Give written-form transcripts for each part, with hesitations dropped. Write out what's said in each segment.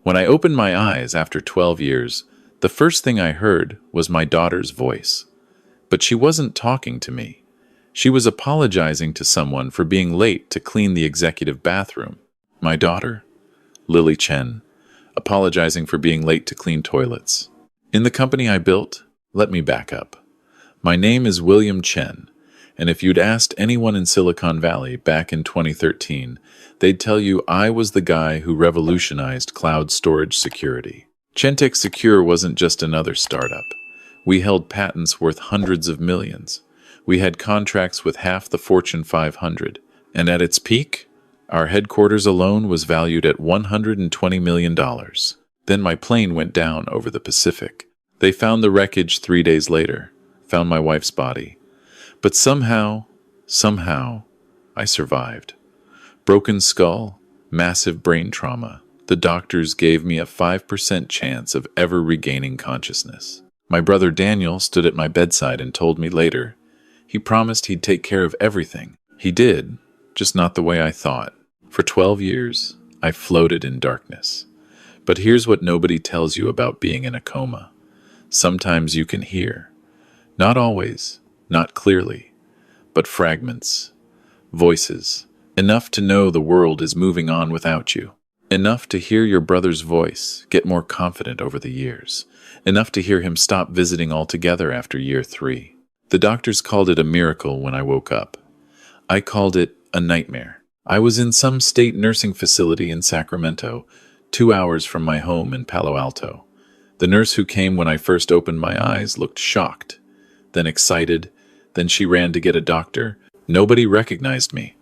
When I opened my eyes after 12 years, the first thing I heard was my daughter's voice. But she wasn't talking to me. She was apologizing to someone for being late to clean the executive bathroom. My daughter, Lily Chen, apologizing for being late to clean toilets. In the company I built, let me back up. My name is William Chen, and if you'd asked anyone in Silicon Valley back in 2013, they'd tell you I was the guy who revolutionized cloud storage security. Chentech Secure wasn't just another startup. We held patents worth hundreds of millions. We had contracts with half the Fortune 500, and at its peak, our headquarters alone was valued at $120 million. Then my plane went down over the Pacific. They found the wreckage 3 days later, found my wife's body. But somehow, I survived. Broken skull, massive brain trauma. The doctors gave me a 5% chance of ever regaining consciousness. My brother Daniel stood at my bedside and told me later, he promised he'd take care of everything. He did, just not the way I thought. For 12 years, I floated in darkness. But here's what nobody tells you about being in a coma. Sometimes you can hear. Not always, not clearly, but fragments, voices, enough to know the world is moving on without you. Enough to hear your brother's voice get more confident over the years. Enough to hear him stop visiting altogether after year 3. The doctors called it a miracle when I woke up. I called it a nightmare. I was in some state nursing facility in Sacramento, 2 hours from my home in Palo Alto. The nurse who came when I first opened my eyes looked shocked, then excited, then she ran to get a doctor. Nobody recognized me.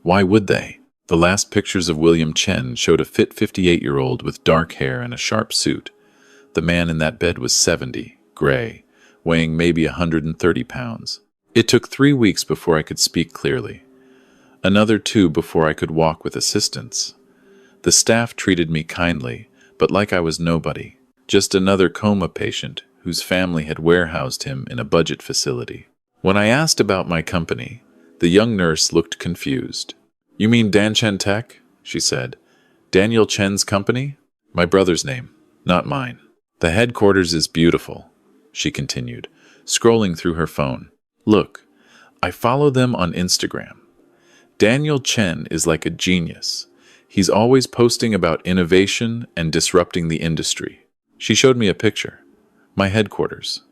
Why would they? The last pictures of William Chen showed a fit 58-year-old with dark hair and a sharp suit. The man in that bed was 70, gray, weighing maybe 130 pounds. It took 3 weeks before I could speak clearly. Another 2 before I could walk with assistance. The staff treated me kindly, but like I was nobody. Just another coma patient whose family had warehoused him in a budget facility. When I asked about my company, the young nurse looked confused. "You mean Dan Chen Tech?" she said. "Daniel Chen's company?" "My brother's name, not mine." "The headquarters is beautiful," she continued, scrolling through her phone. "Look, I follow them on Instagram. Daniel Chen is like a genius. He's always posting about innovation and disrupting the industry." She showed me a picture. My headquarters.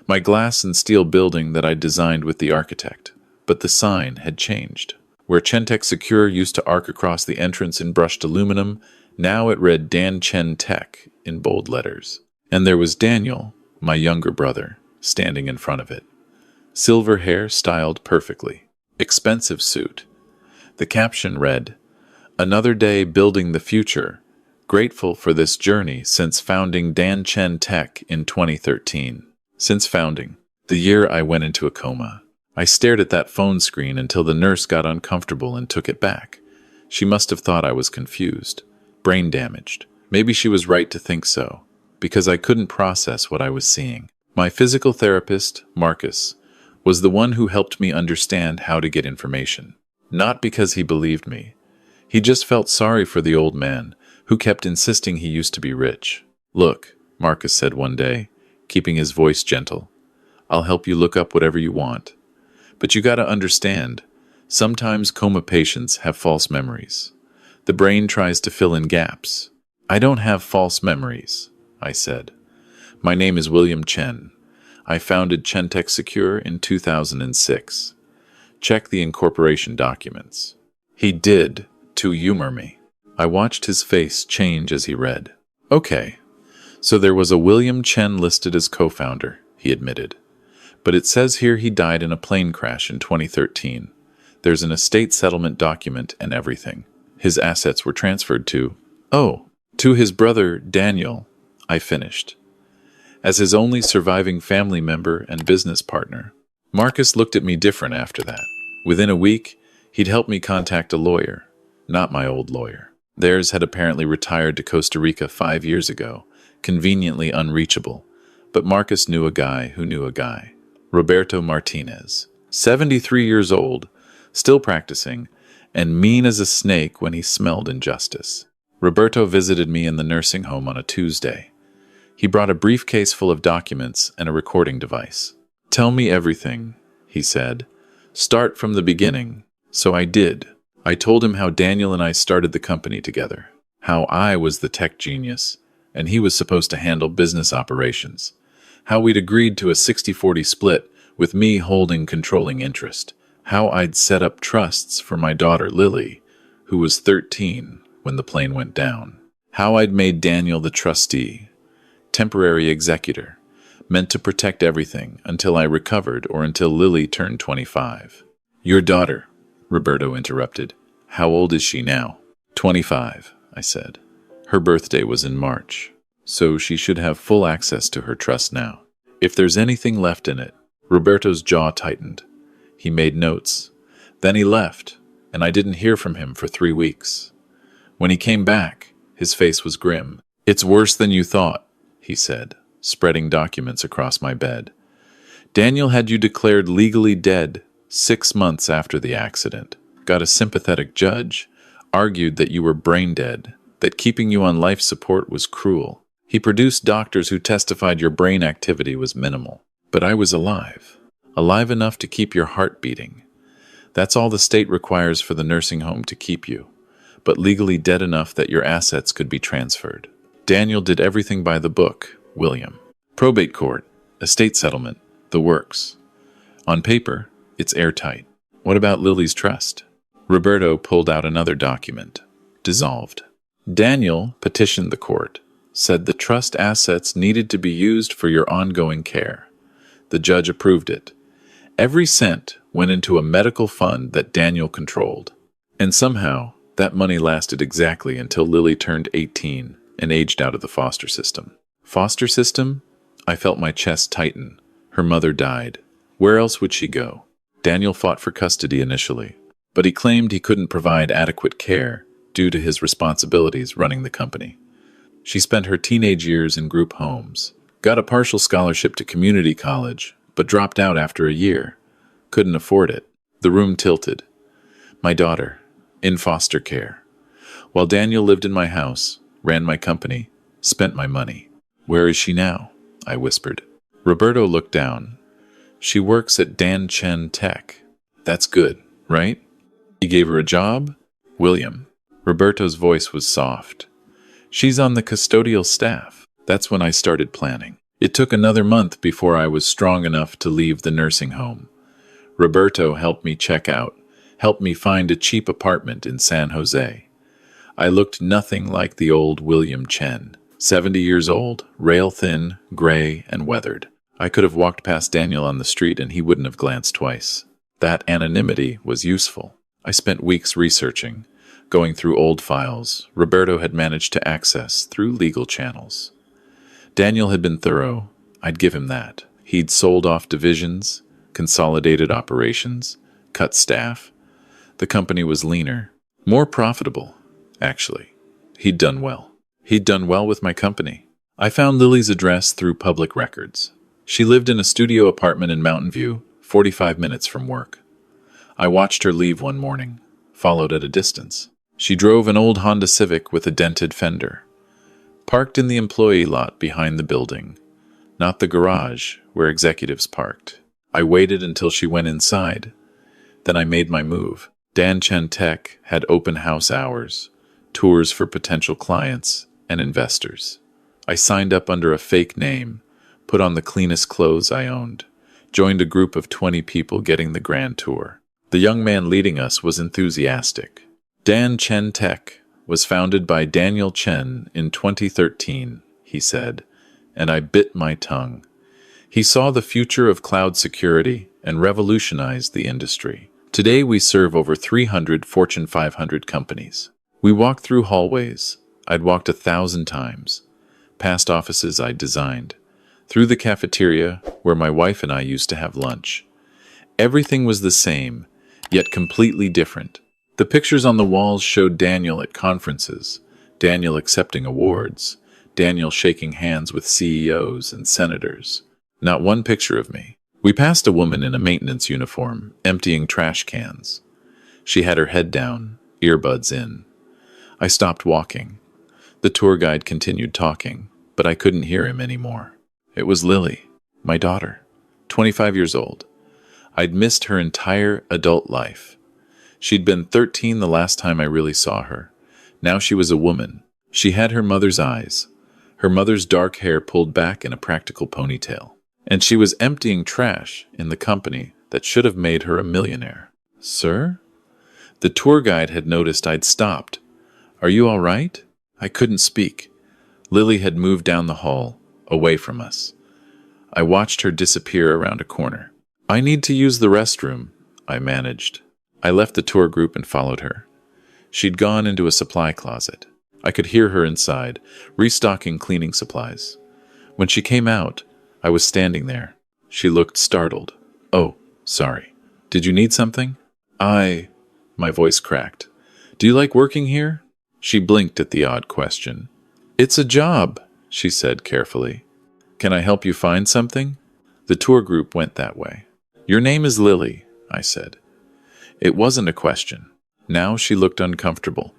My glass and steel building that I designed with the architect. But the sign had changed. Where Chentech Secure used to arc across the entrance in brushed aluminum, now it read Dan Chen Tech in bold letters. And there was Daniel, my younger brother, standing in front of it. Silver hair styled perfectly. Expensive suit. The caption read, "Another day building the future. Grateful for this journey since founding Dan Chen Tech in 2013. Since founding, the year I went into a coma. I stared at that phone screen until the nurse got uncomfortable and took it back. She must have thought I was confused, brain damaged. Maybe she was right to think so, because I couldn't process what I was seeing. My physical therapist, Marcus, was the one who helped me understand how to get information. Not because he believed me. He just felt sorry for the old man, who kept insisting he used to be rich. "Look," Marcus said one day, keeping his voice gentle, "I'll help you look up whatever you want. But you gotta understand, sometimes coma patients have false memories. The brain tries to fill in gaps. I don't have false memories," I said. "My name is William Chen. I founded Chentech Secure in 2006. Check the incorporation documents." He did, to humor me. I watched his face change as he read. "Okay, so there was a William Chen listed as co-founder," he admitted. "But it says here he died in a plane crash in 2013. There's an estate settlement document and everything. His assets were transferred to..." "Oh, to his brother, Daniel," I finished. "As his only surviving family member and business partner." Marcus looked at me different after that. Within a week, he'd helped me contact a lawyer. Not my old lawyer. Theirs had apparently retired to Costa Rica 5 years ago, conveniently unreachable. But Marcus knew a guy who knew a guy. Roberto Martinez. 73 years old, still practicing, and mean as a snake when he smelled injustice. Roberto visited me in the nursing home on a Tuesday. He brought a briefcase full of documents and a recording device. "Tell me everything," he said. "Start from the beginning." So I did. I told him how Daniel and I started the company together, how I was the tech genius, and he was supposed to handle business operations, how we'd agreed to a 60-40 split with me holding controlling interest, how I'd set up trusts for my daughter Lily, who was 13 when the plane went down, how I'd made Daniel the trustee, temporary executor, meant to protect everything until I recovered or until Lily turned 25. "Your daughter," Roberto interrupted. "How old is she now?" 25, I said. "Her birthday was in March, so she should have full access to her trust now. If there's anything left in it." Roberto's jaw tightened. He made notes. Then he left, and I didn't hear from him for 3 weeks. When he came back, his face was grim. "It's worse than you thought," he said, spreading documents across my bed. "Daniel had you declared legally dead 6 months after the accident. Got a sympathetic judge, argued that you were brain dead, that keeping you on life support was cruel. He produced doctors who testified your brain activity was minimal. But I was alive. Alive enough to keep your heart beating. That's all the state requires for the nursing home to keep you, but legally dead enough that your assets could be transferred. Daniel did everything by the book, William. Probate court, estate settlement, the works. On paper, it's airtight. What about Lily's trust?" Roberto pulled out another document. Dissolved. "Daniel petitioned the court, said the trust assets needed to be used for your ongoing care. The judge approved it. Every cent went into a medical fund that Daniel controlled. And somehow, that money lasted exactly until Lily turned 18 and aged out of the foster system." "Foster system?" I felt my chest tighten. Her mother died. Where else would she go? Daniel fought for custody initially, but he claimed he couldn't provide adequate care due to his responsibilities running the company. She spent her teenage years in group homes, got a partial scholarship to community college, but dropped out after a year. Couldn't afford it. The room tilted. My daughter, in foster care. While Daniel lived in my house, ran my company, spent my money. "Where is she now?" I whispered. Roberto looked down. "She works at Dan Chen Tech." "That's good, right? He gave her a job?" "William." Roberto's voice was soft. "She's on the custodial staff." That's when I started planning. It took another month before I was strong enough to leave the nursing home. Roberto helped me check out, helped me find a cheap apartment in San Jose. I looked nothing like the old William Chen. 70 years old, rail-thin, gray, and weathered. I could have walked past Daniel on the street and he wouldn't have glanced twice. That anonymity was useful. I spent weeks researching, going through old files Roberto had managed to access through legal channels. Daniel had been thorough. I'd give him that. He'd sold off divisions, consolidated operations, cut staff. The company was leaner, more profitable, actually. He'd done well. He'd done well with my company. I found Lily's address through public records. She lived in a studio apartment in Mountain View, 45 minutes from work. I watched her leave one morning, followed at a distance. She drove an old Honda Civic with a dented fender, parked in the employee lot behind the building, not the garage where executives parked. I waited until she went inside. Then I made my move. Dan Chen Tech had open house hours, tours for potential clients and investors. I signed up under a fake name, put on the cleanest clothes I owned, joined a group of 20 people getting the grand tour. The young man leading us was enthusiastic. Dan Chen Tech was founded by Daniel Chen in 2013, he said, and I bit my tongue. He saw the future of cloud security and revolutionized the industry. Today we serve over 300 Fortune 500 companies. We walked through hallways I'd walked 1,000 times, past offices I'd designed, through the cafeteria where my wife and I used to have lunch. Everything was the same, yet completely different. The pictures on the walls showed Daniel at conferences, Daniel accepting awards, Daniel shaking hands with CEOs and senators. Not one picture of me. We passed a woman in a maintenance uniform, emptying trash cans. She had her head down, earbuds in. I stopped walking. The tour guide continued talking, but I couldn't hear him anymore. It was Lily, my daughter, 25 years old. I'd missed her entire adult life. She'd been 13 the last time I really saw her. Now she was a woman. She had her mother's eyes, her mother's dark hair pulled back in a practical ponytail. And she was emptying trash in the company that should have made her a millionaire. Sir? The tour guide had noticed I'd stopped. Are you all right? I couldn't speak. Lily had moved down the hall, away from us. I watched her disappear around a corner. I need to use the restroom, I managed. I left the tour group and followed her. She'd gone into a supply closet. I could hear her inside, restocking cleaning supplies. When she came out, I was standing there. She looked startled. Oh, sorry. Did you need something? My voice cracked. Do you like working here? She blinked at the odd question. It's a job, she said carefully. Can I help you find something? The tour group went that way. Your name is Lily, I said. It wasn't a question. Now she looked uncomfortable.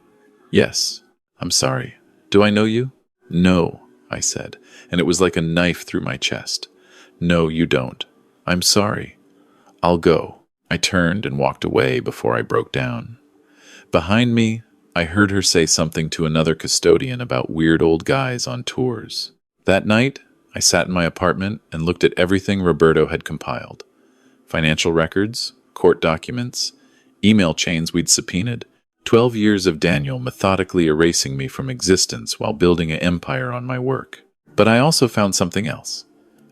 Yes, I'm sorry. Do I know you? No, I said, and it was like a knife through my chest. No, you don't. I'm sorry. I'll go. I turned and walked away before I broke down. Behind me, I heard her say something to another custodian about weird old guys on tours. That night, I sat in my apartment and looked at everything Roberto had compiled. Financial records, court documents, email chains we'd subpoenaed. 12 years of Daniel methodically erasing me from existence while building an empire on my work. But I also found something else.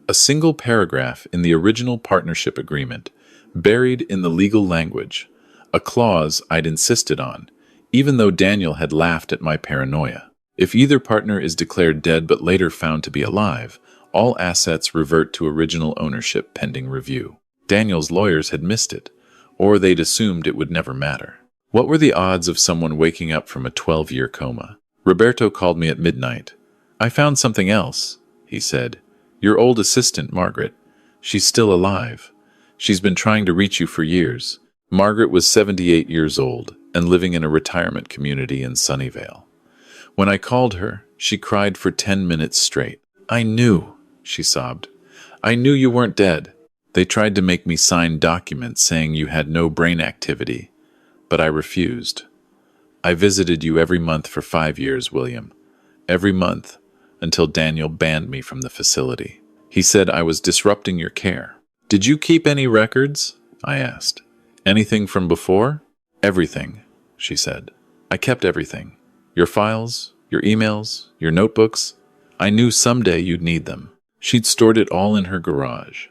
A single paragraph in the original partnership agreement, buried in the legal language, a clause I'd insisted on, even though Daniel had laughed at my paranoia. If either partner is declared dead but later found to be alive, all assets revert to original ownership pending review. Daniel's lawyers had missed it, or they'd assumed it would never matter. What were the odds of someone waking up from a 12-year coma? Roberto called me at midnight. I found something else, he said. Your old assistant, Margaret. She's still alive. She's been trying to reach you for years. Margaret was 78 years old and living in a retirement community in Sunnyvale. When I called her, she cried for 10 minutes straight. I knew, she sobbed. I knew you weren't dead. They tried to make me sign documents saying you had no brain activity, but I refused. I visited you every month for 5 years, William. Every month, until Daniel banned me from the facility. He said I was disrupting your care. Did you keep any records? I asked. Anything from before? Everything, she said. I kept everything. Your files, your emails, your notebooks. I knew someday you'd need them. She'd stored it all in her garage.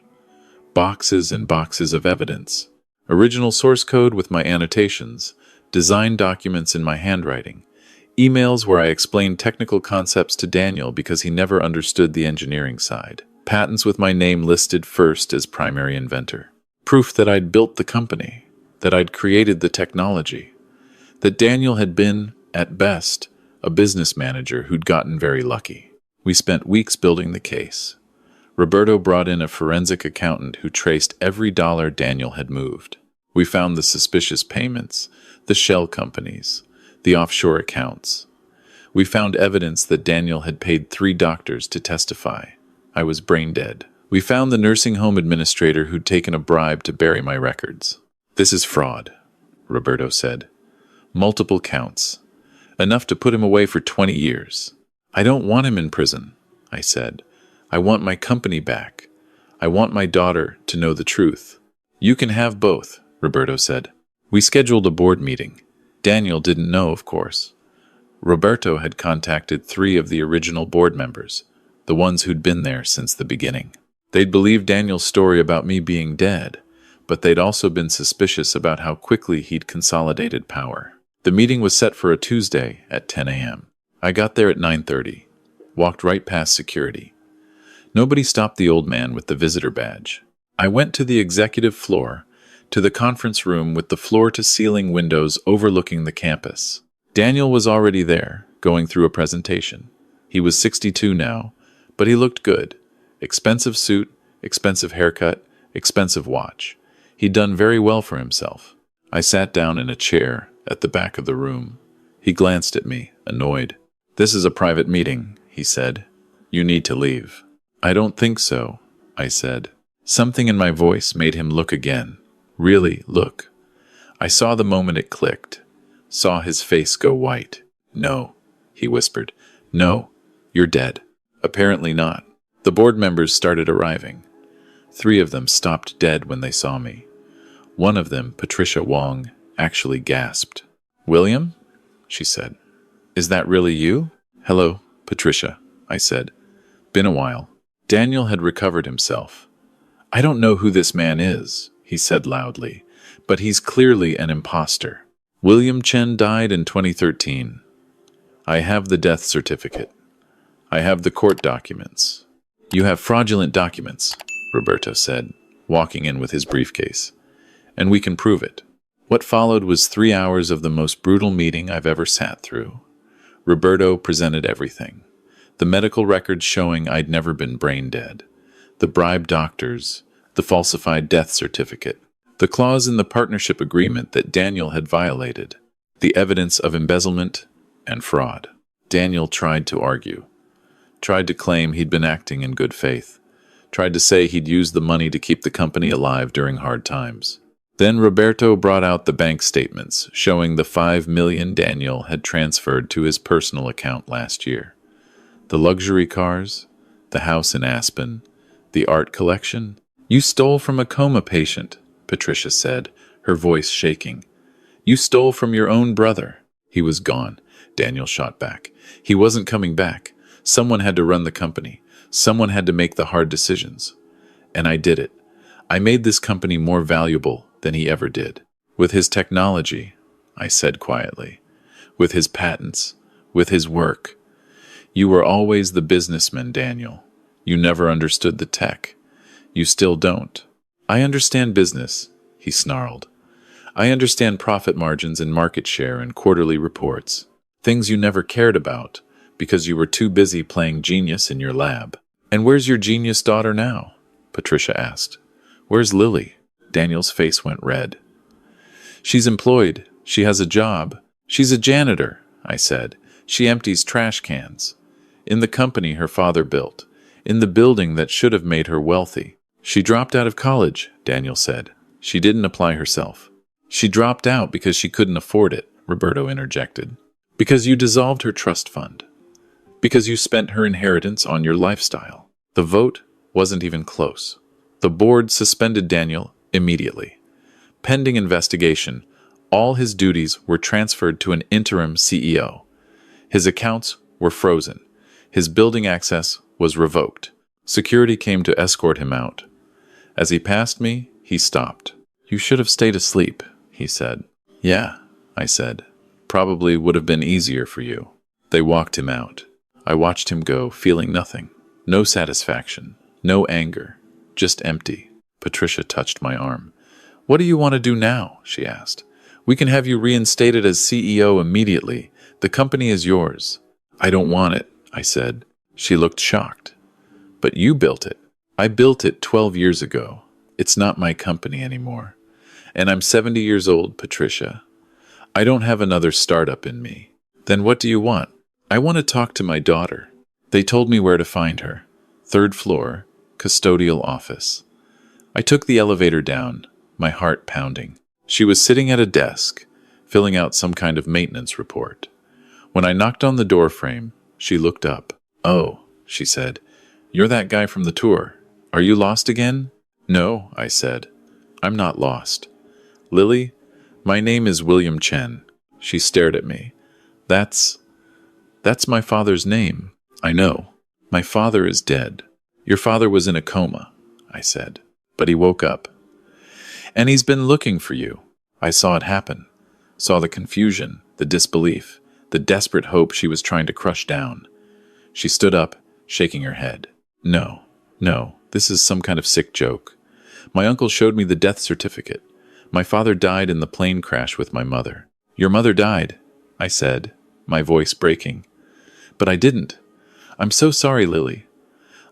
Boxes and boxes of evidence. Original source code with my annotations. Design documents in my handwriting. Emails where I explained technical concepts to Daniel because he never understood the engineering side. Patents with my name listed first as primary inventor. Proof that I'd built the company, that I'd created the technology, that Daniel had been, at best, a business manager who'd gotten very lucky. We spent weeks building the case. Roberto brought in a forensic accountant who traced every dollar Daniel had moved. We found the suspicious payments, the shell companies, the offshore accounts. We found evidence that Daniel had paid 3 doctors to testify. I was brain dead. We found the nursing home administrator who'd taken a bribe to bury my records. This is fraud, Roberto said. Multiple counts. Enough to put him away for 20 years. I don't want him in prison, I said. I want my company back. I want my daughter to know the truth. You can have both, Roberto said. We scheduled a board meeting. Daniel didn't know, of course. Roberto had contacted 3 of the original board members, the ones who'd been there since the beginning. They'd believed Daniel's story about me being dead, but they'd also been suspicious about how quickly he'd consolidated power. The meeting was set for a Tuesday at 10 a.m. I got there at 9:30, walked right past security. Nobody stopped the old man with the visitor badge. I went to the executive floor, to the conference room with the floor-to-ceiling windows overlooking the campus. Daniel was already there, going through a presentation. He was 62 now, but he looked good. Expensive suit, expensive haircut, expensive watch. He'd done very well for himself. I sat down in a chair at the back of the room. He glanced at me, annoyed. "This is a private meeting," he said. "You need to leave." "I don't think so," I said. Something in my voice made him look again. Really look. I saw the moment it clicked. Saw his face go white. "No," he whispered. "No, you're dead." Apparently not. The board members started arriving. 3 of them stopped dead when they saw me. One of them, Patricia Wong, actually gasped. "William?" she said. "Is that really you?" "Hello, Patricia," I said. "Been a while." Daniel had recovered himself. "I don't know who this man is," he said loudly, "but he's clearly an imposter. William Chen died in 2013. I have the death certificate. I have the court documents." "You have fraudulent documents," Roberto said, walking in with his briefcase. "And we can prove it." What followed was 3 hours of the most brutal meeting I've ever sat through. Roberto presented everything. The medical records showing I'd never been brain dead. The bribed doctors. The falsified death certificate. The clause in the partnership agreement that Daniel had violated. The evidence of embezzlement and fraud. Daniel tried to argue. Tried to claim he'd been acting in good faith. Tried to say he'd used the money to keep the company alive during hard times. Then Roberto brought out the bank statements showing the $5 million Daniel had transferred to his personal account last year. The luxury cars, the house in Aspen, the art collection. "You stole from a coma patient," Patricia said, her voice shaking. "You stole from your own brother." "He was gone," Daniel shot back. "He wasn't coming back. Someone had to run the company. Someone had to make the hard decisions. And I did it. I made this company more valuable than he ever did. With his technology," I said quietly. "With his patents. With his work. You were always the businessman, Daniel. You never understood the tech. You still don't." "I understand business," he snarled. "I understand profit margins and market share and quarterly reports. Things you never cared about because you were too busy playing genius in your lab." "And where's your genius daughter now?" Patricia asked. "Where's Lily?" Daniel's face went red. "She's employed. She has a job. She's a janitor," I said. "She empties trash cans. In the company her father built. In the building that should have made her wealthy." "She dropped out of college," Daniel said. "She didn't apply herself." "She dropped out because she couldn't afford it," Roberto interjected. "Because you dissolved her trust fund. Because you spent her inheritance on your lifestyle." The vote wasn't even close. The board suspended Daniel immediately. Pending investigation, all his duties were transferred to an interim CEO. His accounts were frozen. His building access was revoked. Security came to escort him out. As he passed me, he stopped. "You should have stayed asleep," he said. "Yeah," I said. "Probably would have been easier for you." They walked him out. I watched him go, feeling nothing. No satisfaction. No anger. Just empty. Patricia touched my arm. "What do you want to do now?" she asked. "We can have you reinstated as CEO immediately. The company is yours." "I don't want it," I said. She looked shocked. "But you built it." "I built it 12 years ago. It's not my company anymore. And I'm 70 years old, Patricia. I don't have another startup in me." "Then what do you want?" "I want to talk to my daughter." They told me where to find her. 3rd floor, custodial office. I took the elevator down, my heart pounding. She was sitting at a desk, filling out some kind of maintenance report. When I knocked on the door frame, she looked up. "Oh," she said, "you're that guy from the tour. Are you lost again?" "No," I said. "I'm not lost." "Lily, my name is William Chen." She stared at me. That's my father's name." "I know. My father is dead." "Your father was in a coma," I said. "But he woke up. And he's been looking for you." I saw it happen. Saw the confusion, the disbelief, the desperate hope she was trying to crush down. She stood up, shaking her head. No, this is some kind of sick joke. My uncle showed me the death certificate. My father died in the plane crash with my mother." "Your mother died," I said, my voice breaking. "But I didn't. I'm so sorry, Lily.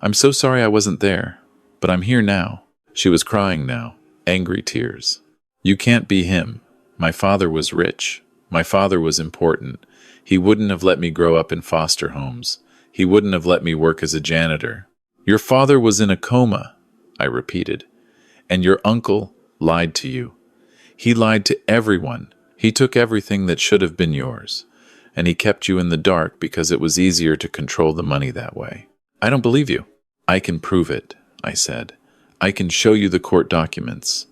I'm so sorry I wasn't there. But I'm here now." She was crying now, angry tears. "You can't be him. My father was rich. My father was important. He wouldn't have let me grow up in foster homes. He wouldn't have let me work as a janitor. Your father was in a coma, I repeated, and your uncle lied to you. He lied to everyone. He took everything that should have been yours, and he kept you in the dark because it was easier to control the money that way. I don't believe you. I can prove it, I said. I can show you the court documents,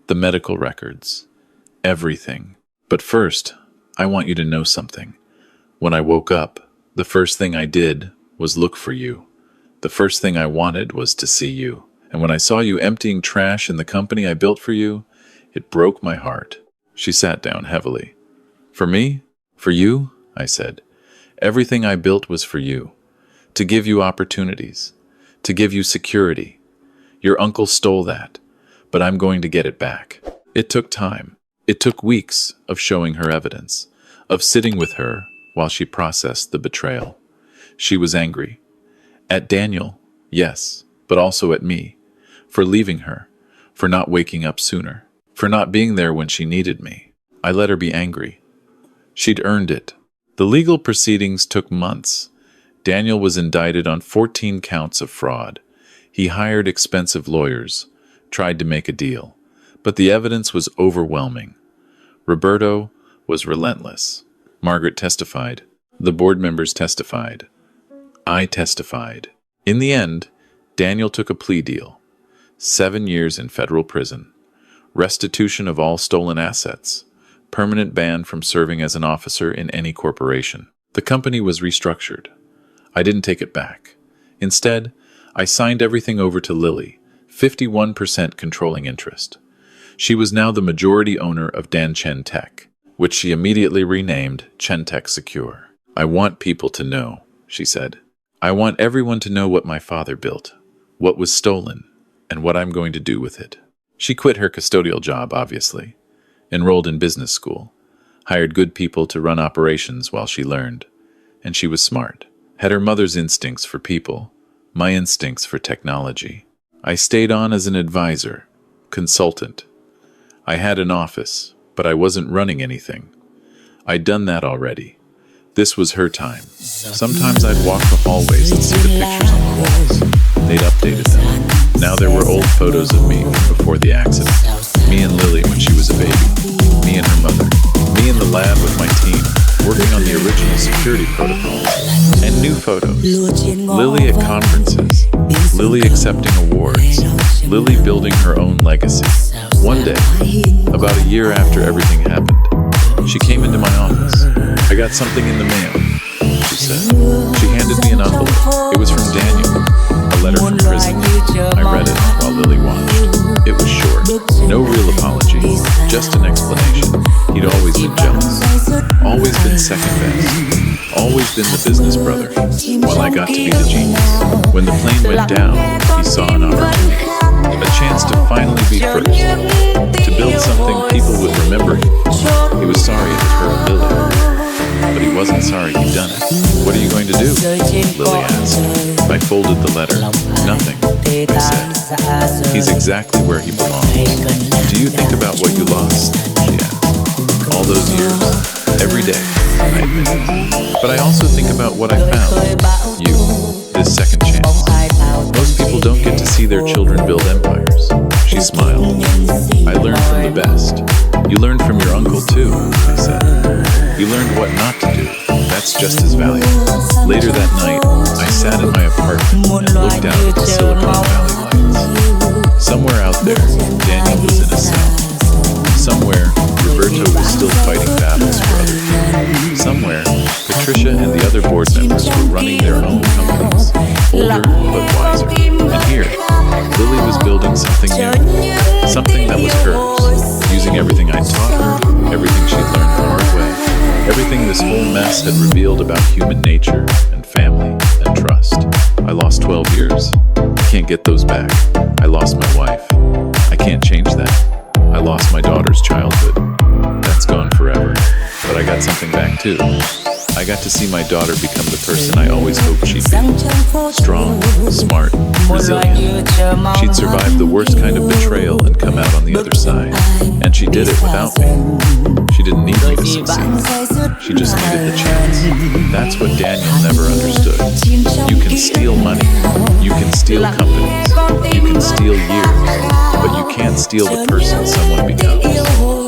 the medical records, everything. But first, I want you to know something. When I woke up, the first thing I did was look for you. The first thing I wanted was to see you. And when I saw you emptying trash in the company I built for you, it broke my heart. She sat down heavily. For me? For you? I said. Everything I built was for you. To give you opportunities. To give you security. Your uncle stole that, but I'm going to get it back. It took time. It took weeks of showing her evidence, of sitting with her while she processed the betrayal. She was angry. At Daniel, yes, but also at me, for leaving her, for not waking up sooner, for not being there when she needed me. I let her be angry. She'd earned it. The legal proceedings took months. Daniel was indicted on 14 counts of fraud. He hired expensive lawyers, tried to make a deal, but the evidence was overwhelming. Roberto was relentless. Margaret testified. The board members testified. I testified. In the end, Daniel took a plea deal. 7 years in federal prison. Restitution of all stolen assets. Permanent ban from serving as an officer in any corporation. The company was restructured. I didn't take it back. Instead, I signed everything over to Lily, 51% controlling interest. She was now the majority owner of Dan-Chen Tech, which she immediately renamed Chentech Secure. I want people to know, she said. I want everyone to know what my father built, what was stolen, and what I'm going to do with it. She quit her custodial job, obviously, enrolled in business school, hired good people to run operations while she learned, and she was smart, had her mother's instincts for people, my instincts for technology. I stayed on as an advisor, consultant. I had an office, but I wasn't running anything. I'd done that already. This was her time. Sometimes I'd walk the hallways and see the pictures on the walls. They'd updated them. Now there were old photos of me from before the accident. Me and Lily when she was a baby. Me and her mother. Me in the lab with my team, working on the original security protocols. And new photos. Lily at conferences. Lily accepting awards. Lily building her own legacy. One day, about a year after everything happened, she came into my office. I got something in the mail, she said. She handed me an envelope. It was from Daniel, a letter from prison. I read it while Lily watched. It was short, no real apology, just an explanation. He'd always been jealous, always been second best, always been the business brother, while I got to be the genius. When the plane went down, he saw an opportunity, a chance to finally be first, to build something people would remember him. He was sorry it had hurt Lily, but he wasn't sorry he'd done it. What are you going to do? Lily asked. I folded the letter. Nothing, I said. He's exactly where he belongs. Do you think about what you lost? She asked. All those years, every day, I admitted. But I also think about what I found. You, this second chance. Most people don't get to see their children build empires. She smiled. I learned from the best. You learned from your uncle too, I said. You learned what not to do. That's just as valuable. Later that night, I sat in my apartment and looked out at the Silicon Valley lights. Somewhere out there, Daniel was in a cell. Somewhere, Roberto was still fighting battles for other people. Somewhere, Patricia and the other board members were running their own companies, older but wiser. And here, Lily was building something new, something that was hers, using everything I taught her, everything she'd learned the hard way, everything this whole mess had revealed about human nature and family and trust. I lost 12 years. I can't get those back. I lost my wife. I can't change that. I lost my daughter's childhood. That's gone forever. But I got something back too. I got to see my daughter become the person I always hoped she'd be. Strong, smart, resilient. She'd survive the worst kind of betrayal and come out on the other side. And she did it without me. She didn't need me to succeed. She just needed the chance. That's what Daniel never understood. You can steal money. You can steal companies. You can steal years. But you can't steal the person someone becomes.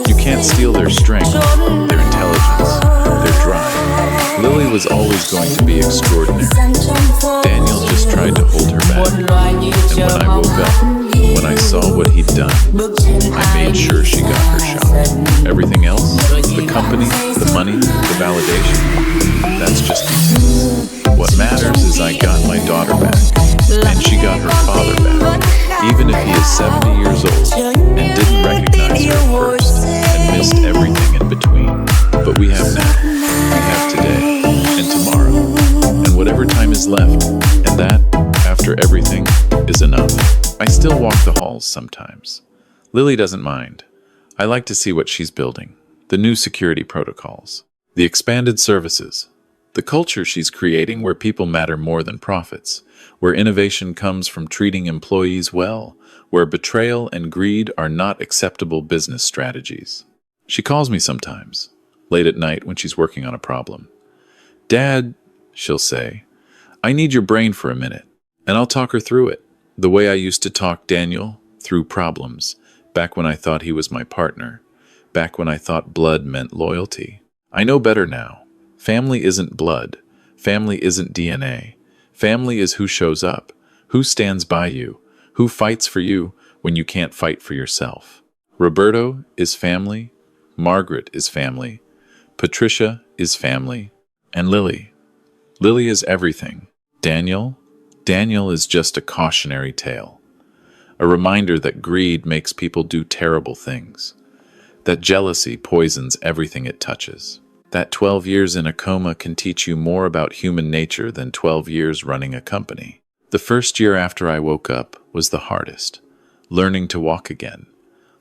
You can't steal their strength, their intelligence, their drive. Lily was always going to be extraordinary. Daniel just tried to hold her back. And when I woke up, when I saw what he'd done, I made sure she got her shot. Everything else, the company, the money, the validation, that's just details. What matters is I got my daughter back, and she got her father back, even if he is 70 years old and didn't recognize her at first and missed everything in between. But we have now, we have today, and tomorrow, and whatever time is left, and that, after everything, is enough. I still walk the halls sometimes. Lily doesn't mind. I like to see what she's building. The new security protocols. The expanded services. The culture she's creating where people matter more than profits. Where innovation comes from treating employees well. Where betrayal and greed are not acceptable business strategies. She calls me sometimes, late at night when she's working on a problem. "Dad," she'll say, "I need your brain for a minute." And I'll talk her through it. The way I used to talk Daniel through problems, back when I thought he was my partner, back when I thought blood meant loyalty. I know better now. Family isn't blood. Family isn't DNA. Family is who shows up, who stands by you, who fights for you when you can't fight for yourself. Roberto is family. Margaret is family. Patricia is family. And Lily. Lily is everything. Daniel is just a cautionary tale. A reminder that greed makes people do terrible things. That jealousy poisons everything it touches. That 12 years in a coma can teach you more about human nature than 12 years running a company. The first year after I woke up was the hardest. Learning to walk again.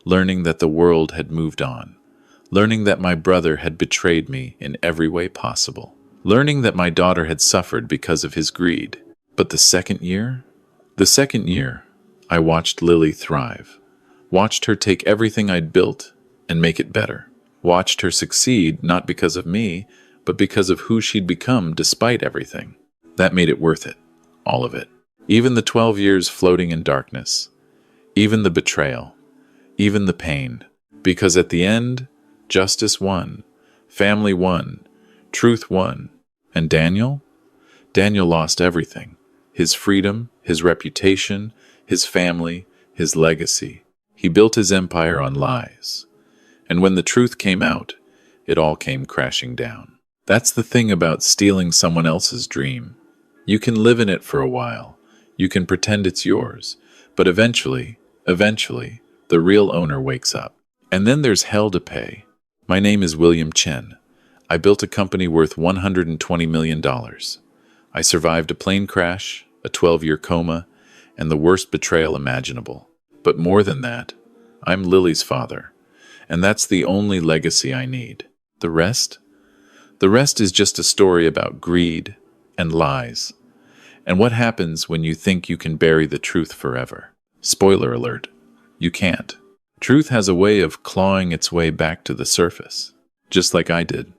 Learning that the world had moved on. Learning that my brother had betrayed me in every way possible. Learning that my daughter had suffered because of his greed. But the second year, I watched Lily thrive. Watched her take everything I'd built and make it better. Watched her succeed not because of me, but because of who she'd become despite everything. That made it worth it. All of it. Even the 12 years floating in darkness. Even the betrayal. Even the pain. Because at the end, justice won. Family won. Truth won. And Daniel? Daniel lost everything. His freedom, his reputation, his family, his legacy. He built his empire on lies. And when the truth came out, it all came crashing down. That's the thing about stealing someone else's dream. You can live in it for a while. You can pretend it's yours. But eventually, the real owner wakes up. And then there's hell to pay. My name is William Chen. I built a company worth $120 million. I survived a plane crash, a 12-year coma, and the worst betrayal imaginable. But more than that, I'm Lily's father, and that's the only legacy I need. The rest is just a story about greed and lies, and what happens when you think you can bury the truth forever. Spoiler alert, you can't. Truth has a way of clawing its way back to the surface, just like I did.